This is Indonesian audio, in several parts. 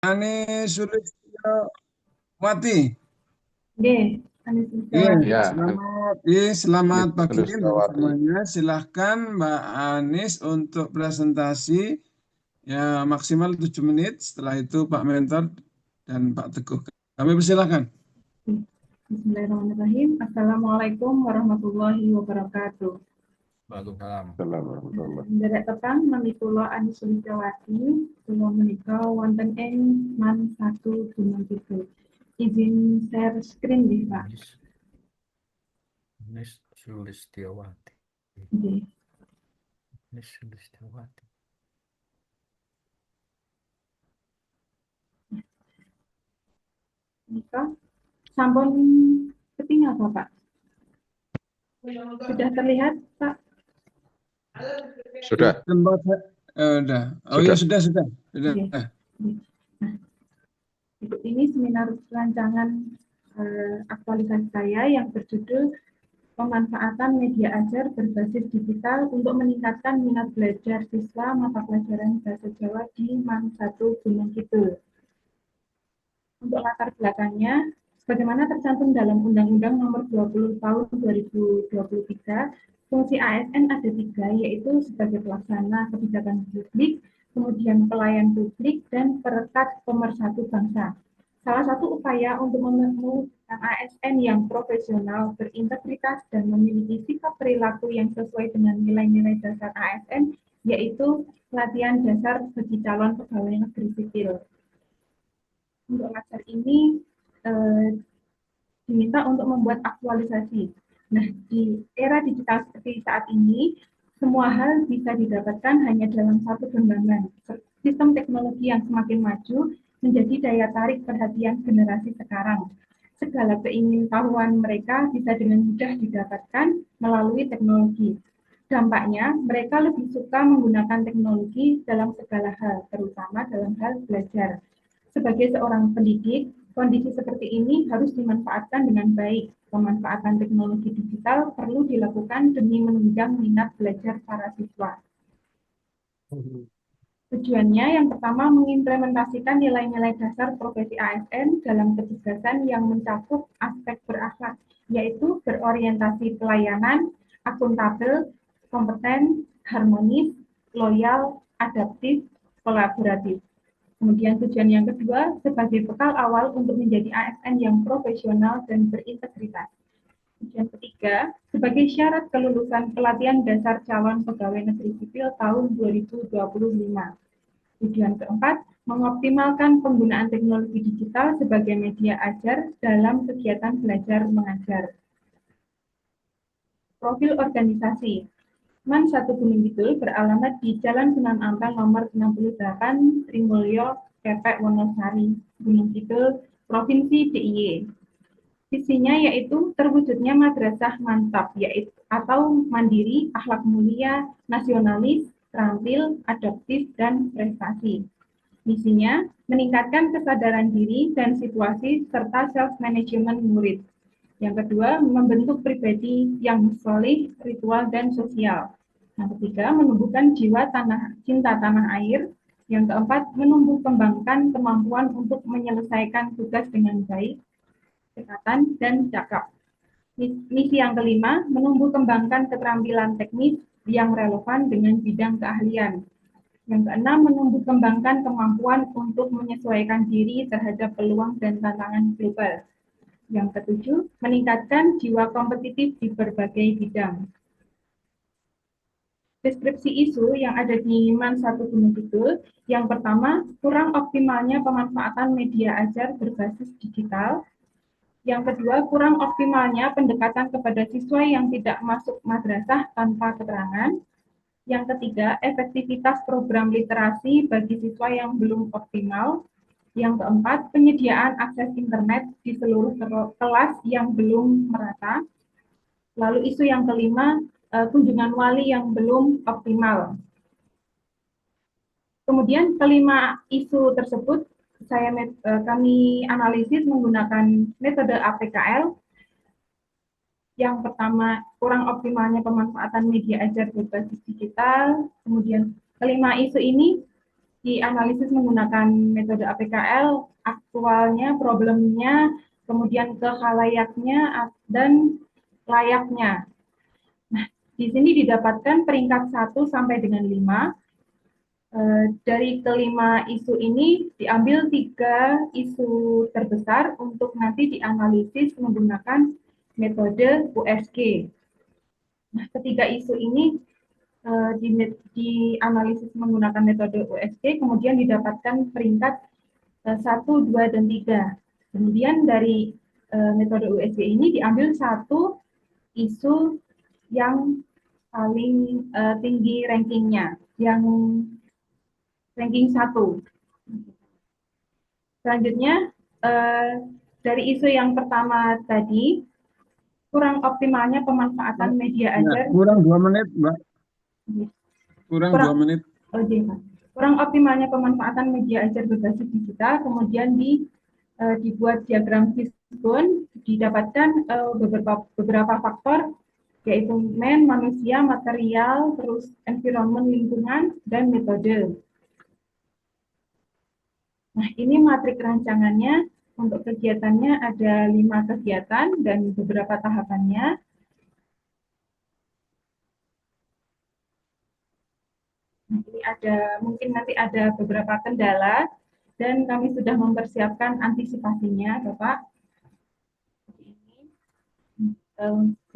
Ani Sulistiyowati. Nggih, Anies Iya, Wisnuwati. Ya, selamat Anies pagi untuk Sulistiyowati. semuanya. Silahkan Mbak Anis untuk presentasi ya maksimal 7 menit. Setelah itu Pak Mentor dan Pak Teguh. Kami persilahkan. Bismillahirrahmanirrahim. Assalamualaikum warahmatullahi wabarakatuh. Waalaikumsalam. Nderek petang nami kula Anies Wisnuwati, kula menika wonten ing Man 1 Gunung Kidul. Izin share screen nggih, Pak. Anies Sulistiyowati. Nggih. Anies Sulistiyowati. Menika sampun ketinggal, Pak. Sudah terlihat, Pak? Sudah, Tempat, udah. Oh ya sudah. sudah. Nggih. Nggih. Nah, ini seminar rancangan aktualisasi saya yang berjudul pemanfaatan media ajar berbasis digital untuk meningkatkan minat belajar siswa mata pelajaran Bahasa Jawa di MAN 1 Gunung Kidul. Untuk latar belakangnya, sebagaimana tercantum dalam Undang-Undang Nomor 20 Tahun 2023, fungsi ASN ada tiga, yaitu sebagai pelaksana kebijakan publik, kemudian pelayan publik, dan perekat pemersatu bangsa. Salah satu upaya untuk menemukan ASN yang profesional, berintegritas, dan memiliki sikap perilaku yang sesuai dengan nilai-nilai dasar ASN, yaitu pelatihan dasar bagi calon pegawai negeri sipil. Untuk laser ini eh, diminta untuk membuat aktualisasi. Nah, di era digital seperti saat ini, semua hal bisa didapatkan hanya dalam satu genggaman. Sistem teknologi yang semakin maju menjadi daya tarik perhatian generasi sekarang. Segala keingintahuan mereka bisa dengan mudah didapatkan melalui teknologi. Dampaknya, mereka lebih suka menggunakan teknologi dalam segala hal, terutama dalam hal belajar. Sebagai seorang pendidik, kondisi seperti ini harus dimanfaatkan dengan baik. Pemanfaatan teknologi digital perlu dilakukan demi menunjang minat belajar para siswa. Tujuannya yang pertama mengimplementasikan nilai-nilai dasar profesi ASN dalam ketegasan yang mencakup aspek berakhlak, yaitu berorientasi pelayanan, akuntabel, kompeten, harmonis, loyal, adaptif, kolaboratif. Kemudian tujuan yang kedua sebagai bekal awal untuk menjadi ASN yang profesional dan berintegritas. Tujuan ketiga sebagai syarat kelulusan pelatihan dasar calon pegawai negeri sipil tahun 2025. Tujuan keempat, mengoptimalkan penggunaan teknologi digital sebagai media ajar dalam kegiatan belajar mengajar. Profil organisasi. MAN 1 Gunung Kidul beralamat di Jalan Sunan Ampel nomor 68, Trimulyo, Kepek, Wonosari, Gunung Kidul, Provinsi DIY. Visinya yaitu terwujudnya madrasah mantap, yaitu atau mandiri, akhlak mulia, nasionalis, terampil, adaptif, dan prestasi. Misinya meningkatkan kesadaran diri dan situasi serta self-management murid. Yang kedua, membentuk pribadi yang solih, ritual, dan sosial. Yang ketiga, menumbuhkan jiwa cinta tanah air. Yang keempat, menumbuh kembangkan kemampuan untuk menyelesaikan tugas dengan baik, cekatan, dan cakap. Misi yang kelima, menumbuh kembangkan keterampilan teknis yang relevan dengan bidang keahlian. Yang keenam, menumbuh kembangkan kemampuan untuk menyesuaikan diri terhadap peluang dan tantangan global. Yang ketujuh, meningkatkan jiwa kompetitif di berbagai bidang. Deskripsi isu yang ada di MAN 1 Gunung Kidul, yang pertama, kurang optimalnya pemanfaatan media ajar berbasis digital. Yang kedua, kurang optimalnya pendekatan kepada siswa yang tidak masuk madrasah tanpa keterangan. Yang ketiga, efektivitas program literasi bagi siswa yang belum optimal. Yang keempat, penyediaan akses internet di seluruh kelas yang belum merata. Lalu isu yang kelima, kunjungan wali yang belum optimal. Kemudian kelima isu tersebut kami analisis menggunakan metode APKL. Yang pertama, kurang optimalnya pemanfaatan media ajar berbasis digital. Kemudian kelima isu ini dianalisis menggunakan metode APKL, aktualnya, problemnya, kemudian kehalayaknya, dan layaknya. Nah, di sini didapatkan peringkat 1 sampai dengan 5. Dari kelima isu ini diambil 3 isu terbesar untuk nanti dianalisis menggunakan metode USG. Nah, ketiga isu ini dianalisis menggunakan metode USG, kemudian didapatkan peringkat 1, 2, dan 3. Kemudian dari metode USG ini diambil 1 isu yang paling tinggi rankingnya, yang ranking 1. Selanjutnya, dari isu yang pertama tadi, kurang optimalnya pemanfaatan media Ya, ajar. kurang 2 menit, Mbak. Kurang 2 Kurang, menit. kurang optimalnya pemanfaatan media ajar berbasis digital, kemudian dibuat diagram fishbone, didapatkan beberapa faktor, yaitu manusia, material, terus environment, lingkungan, dan metode. Nah, ini matrik rancangannya. Untuk kegiatannya ada 5 kegiatan dan beberapa tahapannya. Nah, ini mungkin nanti ada beberapa kendala dan kami sudah mempersiapkan antisipasinya, Bapak.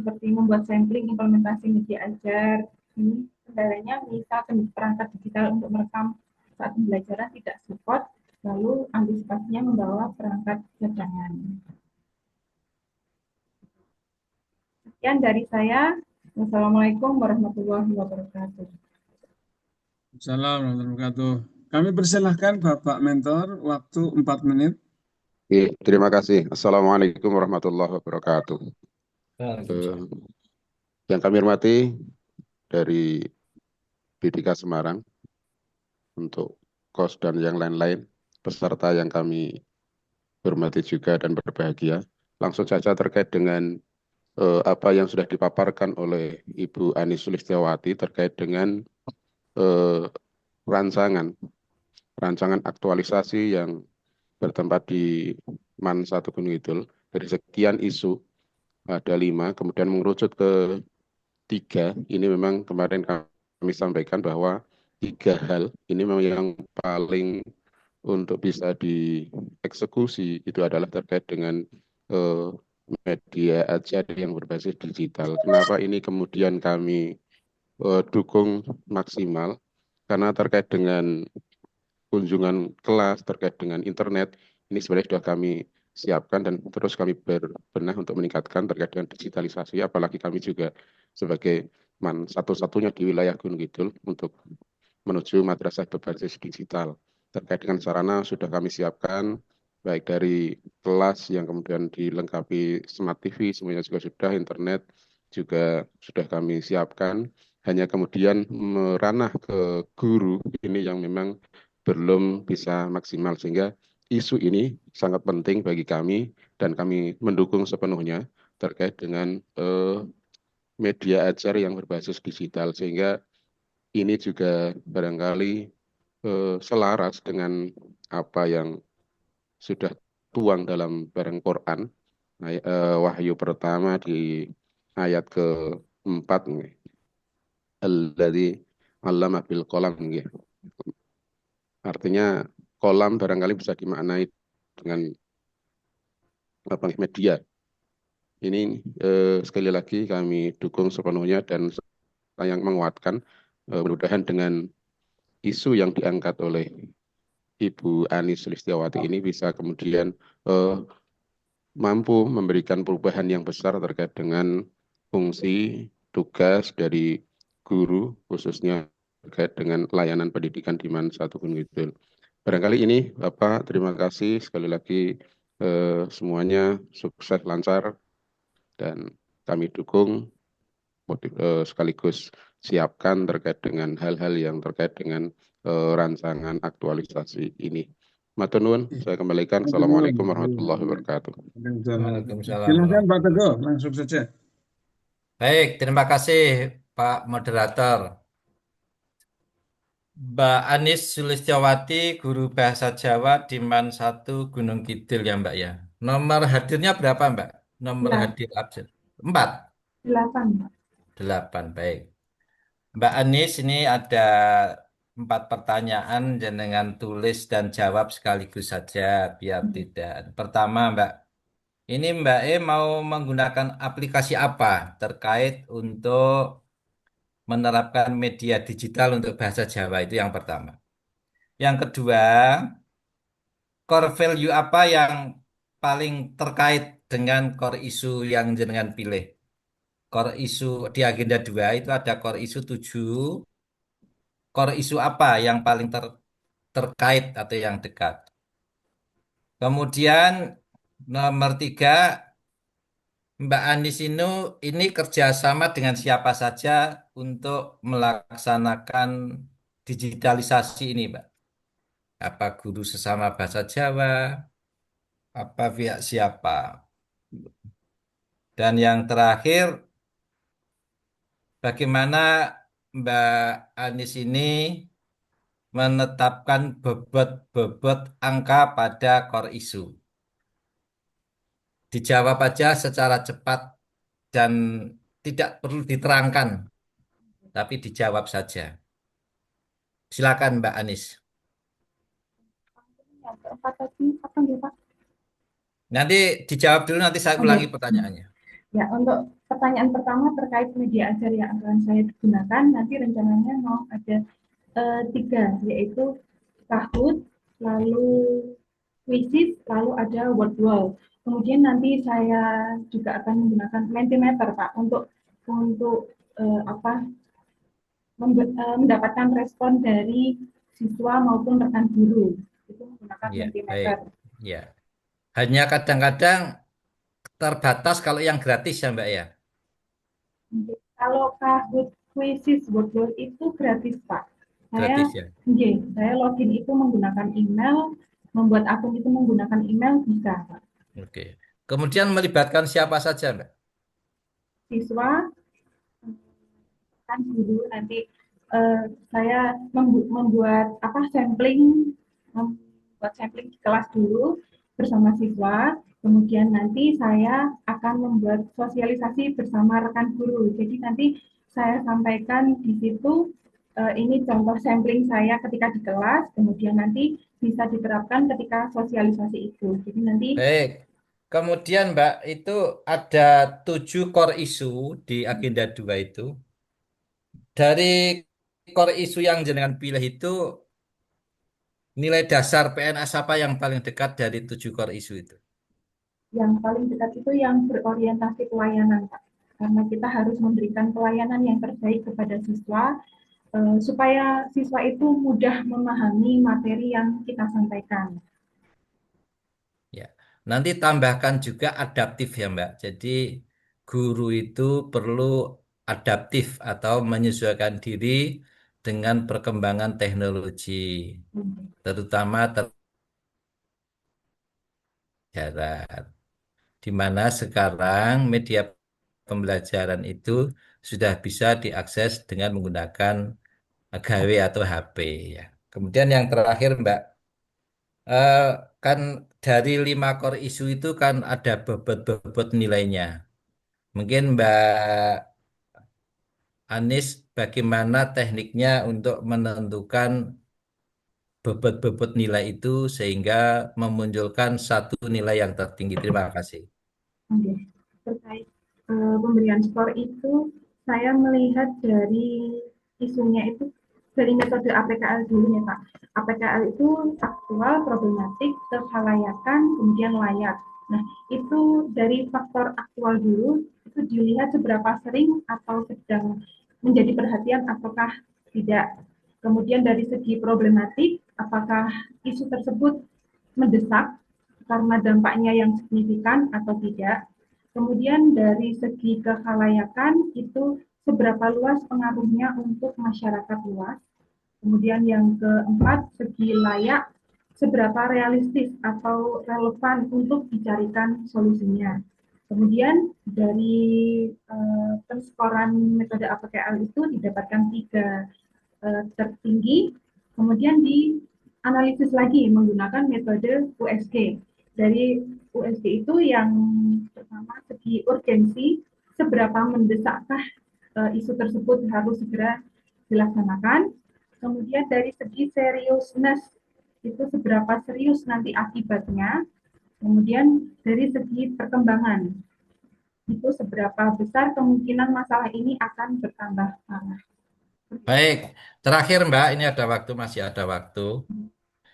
Seperti membuat sampling implementasi media ajar. Ini kendalanya misal perangkat digital untuk merekam saat pembelajaran tidak support, lalu antisipasinya membawa perangkat cadangan. Sekian dari saya. Wassalamualaikum warahmatullahi wabarakatuh. Assalamualaikum warahmatullahi wabarakatuh. Kami persilahkan Bapak Mentor, waktu 4 menit. Terima kasih. Assalamualaikum warahmatullahi wabarakatuh. Waalaikumsalam. Yang kami hormati dari BDK Semarang, untuk KOS dan yang lain-lain, peserta yang kami hormati juga dan berbahagia. Langsung saja terkait dengan apa yang sudah dipaparkan oleh Ibu Ani Sulistiawati terkait dengan rancangan aktualisasi yang bertempat di MAN 1 Gunung Kidul. Dari sekian isu ada 5, kemudian mengerucut ke 3. Ini memang kemarin kami sampaikan bahwa 3 hal ini memang yang paling untuk bisa dieksekusi itu adalah terkait dengan media ajar yang berbasis digital. Kenapa ini kemudian kami dukung maksimal? Karena terkait dengan kunjungan kelas, terkait dengan internet, ini sebenarnya sudah kami siapkan dan terus kami berbenah untuk meningkatkan terkait dengan digitalisasi, apalagi kami juga sebagai MAN satu-satunya di wilayah Gunung Kidul untuk menuju madrasah berbasis digital. Terkait dengan sarana sudah kami siapkan, baik dari kelas yang kemudian dilengkapi smart TV, semuanya juga sudah, internet juga sudah kami siapkan. Hanya kemudian meranah ke guru ini yang memang belum bisa maksimal, sehingga isu ini sangat penting bagi kami dan kami mendukung sepenuhnya terkait dengan media ajar yang berbasis digital, sehingga ini juga barangkali selaras dengan apa yang sudah tuang dalam barang Quran, wahyu pertama di ayat ke-4, alladzi 'allama bil qalam. Artinya kolam barangkali bisa dimaknai dengan apa, media. Ini sekali lagi kami dukung sepenuhnya dan yang menguatkan, mudah-mudahan dengan isu yang diangkat oleh Ibu Ani Sulistiawati ini bisa kemudian mampu memberikan perubahan yang besar terkait dengan fungsi tugas dari guru, khususnya terkait dengan layanan pendidikan di MAN 1 Gunung Kidul. Barangkali ini Bapak, terima kasih sekali lagi, semuanya sukses lancar dan kami dukung, sekaligus siapkan terkait dengan hal-hal yang terkait dengan rancangan aktualisasi ini. Matur nuwun, saya kembalikan. Assalamualaikum warahmatullahi wabarakatuh. Waalaikumsalam. Silakan Pak Teguh, langsung saja. Baik, terima kasih Pak Moderator. Mbak Anis Sulistyawati, guru bahasa Jawa di MAN 1 Gunung Kidul ya Mbak ya. Nomor hadirnya berapa Mbak? Nomor hadir absen. 4, 8, Pak. 8, baik. Mbak Anis, ini ada 4 pertanyaan jenengan tulis dan jawab sekaligus saja biar tidak. Pertama Mbak, ini Mbak E mau menggunakan aplikasi apa terkait untuk menerapkan media digital untuk bahasa Jawa, itu yang pertama. Yang kedua, core value apa yang paling terkait dengan core isu yang jenengan pilih? Core isu di agenda 2 itu ada core isu 7. Core isu apa yang paling terkait atau yang dekat? Kemudian nomor 3, Mbak Anis ini kerjasama dengan siapa saja untuk melaksanakan digitalisasi ini, Mbak? Apa guru sesama bahasa Jawa? Apa pihak siapa? Dan yang terakhir, bagaimana Mbak Anis ini menetapkan bobot-bobot angka pada core isu? Dijawab aja secara cepat dan tidak perlu diterangkan, tapi dijawab saja. Silakan Mbak Anis. Yang keempat tadi apa nih, Pak? Nanti dijawab dulu, nanti saya Oke. ulangi pertanyaannya. Ya, untuk pertanyaan pertama terkait media ajar yang akan saya gunakan, nanti rencananya mau ada 3, yaitu Kahoot, lalu Quizzes, lalu ada Wordwall. Kemudian nanti saya juga akan menggunakan Mentimeter, Pak, untuk apa mendapatkan respon dari siswa maupun rekan guru. Itu menggunakan Ya, baik. Mentimeter. Ya. Hanya kadang-kadang terbatas kalau yang gratis ya Mbak ya. Kalau Kahoot, Quizzes, Wordwall itu gratis, Pak. Gratis ya. Saya login itu menggunakan email, membuat akun itu menggunakan email bisa, Pak. Oke. Kemudian melibatkan siapa saja Mbak? Siswa, kan guru nanti saya membuat sampling di kelas dulu bersama siswa, kemudian nanti saya akan membuat sosialisasi bersama rekan guru. Jadi nanti saya sampaikan di situ ini contoh sampling saya ketika di kelas, kemudian nanti bisa diterapkan ketika sosialisasi itu. Jadi nanti Baik. Kemudian Mbak, itu ada 7 core isu di agenda 2 itu. Dari core isu yang jenengan pilih itu, nilai dasar PNS apa yang paling dekat dari 7 core isu itu? yang paling dekat itu yang berorientasi pelayanan, Pak. Karena kita harus memberikan pelayanan yang terbaik kepada siswa, supaya siswa itu mudah memahami materi yang kita sampaikan. Ya. Nanti tambahkan juga adaptif ya Mbak. Jadi guru itu perlu adaptif atau menyesuaikan diri dengan perkembangan teknologi, terutama terjarak. Di mana sekarang media pembelajaran itu sudah bisa diakses dengan menggunakan GW atau HP ya. Kemudian yang terakhir Mbak, eh, kan dari 5 core isu itu kan ada bobot-bobot nilainya. Mungkin Mbak Anis, bagaimana tekniknya untuk menentukan bobot-bobot nilai itu sehingga memunculkan satu nilai yang tertinggi? Terima kasih. Oke. Terkait pemberian skor itu, saya melihat dari isunya itu dari metode APKL dulu ya, Pak. APKL itu aktual, problematik, kekhalayakan, kemudian layak. Nah, itu dari faktor aktual dulu, itu dilihat seberapa sering atau sedang menjadi perhatian ataukah tidak. Kemudian dari segi problematik, apakah isu tersebut mendesak karena dampaknya yang signifikan atau tidak. Kemudian dari segi kekhalayakan itu seberapa luas pengaruhnya untuk masyarakat luas. Kemudian yang keempat, segi layak, seberapa realistis atau relevan untuk dicarikan solusinya. Kemudian dari penskoran metode APKL itu didapatkan 3 tertinggi, Kemudian dianalisis lagi menggunakan metode USG. Dari USG itu yang pertama segi urgensi, seberapa mendesakkah isu tersebut harus segera dilaksanakan. Kemudian dari segi seriousness, itu seberapa serius nanti akibatnya. Kemudian dari segi perkembangan, itu seberapa besar kemungkinan masalah ini akan bertambah parah. Baik, terakhir Mbak, ini ada waktu, masih ada waktu.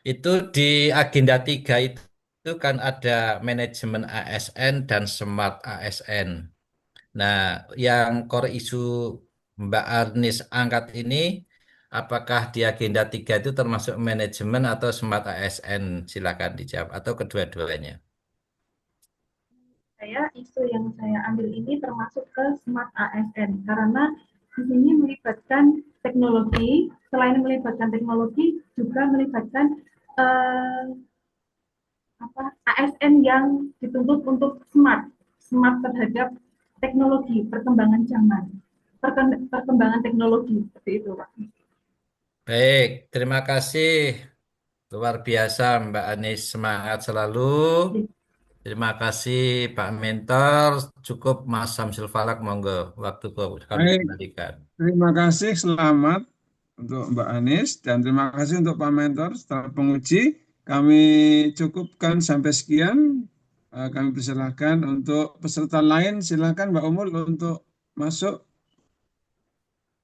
Itu di agenda 3 itu kan ada manajemen ASN dan smart ASN. Nah, yang core isu Mbak Arnis angkat ini, apakah di agenda 3 itu termasuk manajemen atau smart ASN? Silakan dijawab, atau kedua-duanya. Isu yang saya ambil ini termasuk ke smart ASN karena di sini melibatkan teknologi, selain melibatkan teknologi juga melibatkan ASN yang dituntut untuk smart terhadap teknologi, perkembangan zaman, perkembangan teknologi seperti itu, Pak. Baik, terima kasih. Luar biasa Mbak Anis, semangat selalu. Terima kasih Pak Mentor. Cukup Mas Samsul Falak, monggo waktu kami Baik, kembalikan. terima kasih, selamat untuk Mbak Anis, dan terima kasih untuk Pak Mentor setelah penguji. Kami cukupkan sampai sekian. Kami persilahkan untuk peserta lain, silakan Mbak Umul untuk masuk